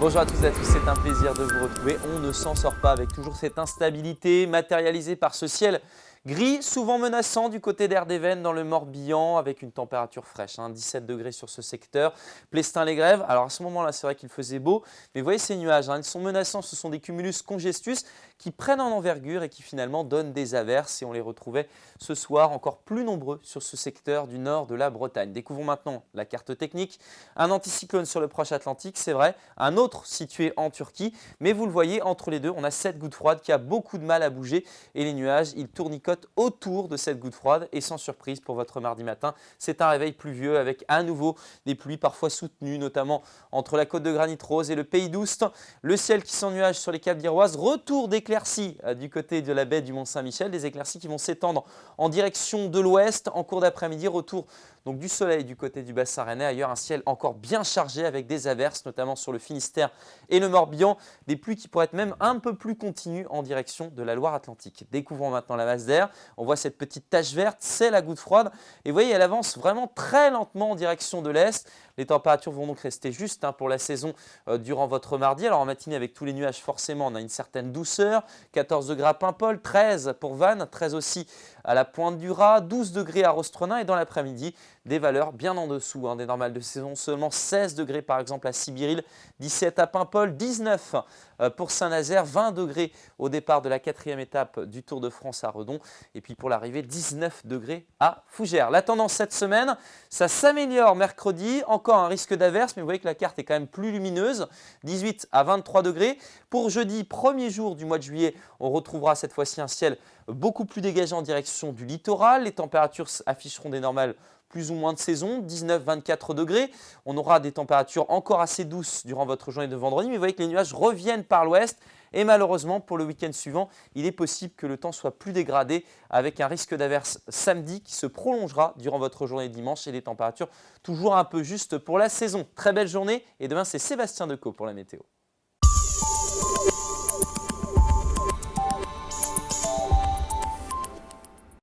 Bonjour à tous et à tous, c'est un plaisir de vous retrouver. On ne s'en sort pas avec toujours cette instabilité matérialisée par ce ciel gris, souvent menaçant du côté d'Erdevenne dans le Morbihan avec une température fraîche, 17 degrés sur ce secteur. Plestin-les-Grèves, alors à ce moment-là c'est vrai qu'il faisait beau, mais vous voyez ces nuages, ils sont menaçants, ce sont des cumulus congestus qui prennent en envergure et qui finalement donnent des averses et on les retrouvait ce soir encore plus nombreux sur ce secteur du nord de la Bretagne. Découvrons maintenant la carte technique. Un anticyclone sur le proche Atlantique, c'est vrai, un autre situé en Turquie, mais vous le voyez entre les deux, on a cette goutte froide qui a beaucoup de mal à bouger et les nuages, ils tournicotent autour de cette goutte froide et sans surprise pour votre mardi matin, c'est un réveil pluvieux avec à nouveau des pluies parfois soutenues, notamment entre la côte de Granit Rose et le Pays d'Oust. Le ciel qui s'ennuage sur les caps d'Iroise, retour d'éclaircies du côté de la baie du Mont-Saint-Michel, des éclaircies qui vont s'étendre en direction de l'ouest en cours d'après-midi, retour donc du soleil du côté du bassin rennais. Ailleurs, un ciel encore bien chargé avec des averses, notamment sur le Finistère et le Morbihan. Des pluies qui pourraient être même un peu plus continues en direction de la Loire-Atlantique. Découvrons maintenant la masse d'air. On voit cette petite tache verte, c'est la goutte froide. Et vous voyez, elle avance vraiment très lentement en direction de l'est. Les températures vont donc rester justes pour la saison durant votre mardi. Alors en matinée, avec tous les nuages, forcément, on a une certaine douceur. 14 degrés à Paimpol, 13 pour Vannes, 13 aussi à la Pointe du Raz, 12 degrés à Rostronin et dans l'après-midi, des valeurs bien en dessous des normales de saison. Seulement 16 degrés par exemple à Sibiril, 17 à Paimpol, 19 pour Saint-Nazaire, 20 degrés au départ de la 4e étape du Tour de France à Redon. Et puis pour l'arrivée, 19 degrés à Fougères. La tendance cette semaine, ça s'améliore mercredi. Encore un risque d'averse, mais vous voyez que la carte est quand même plus lumineuse. 18 à 23 degrés. Pour jeudi, premier jour du mois de juillet, on retrouvera cette fois-ci un ciel beaucoup plus dégagé en direction du littoral. Les températures afficheront des normales plus ou moins de saison, 19-24 degrés. On aura des températures encore assez douces durant votre journée de vendredi, mais vous voyez que les nuages reviennent par l'ouest. Et malheureusement, pour le week-end suivant, il est possible que le temps soit plus dégradé avec un risque d'averse samedi qui se prolongera durant votre journée de dimanche et des températures toujours un peu justes pour la saison. Très belle journée et demain, c'est Sébastien Decaux pour la météo.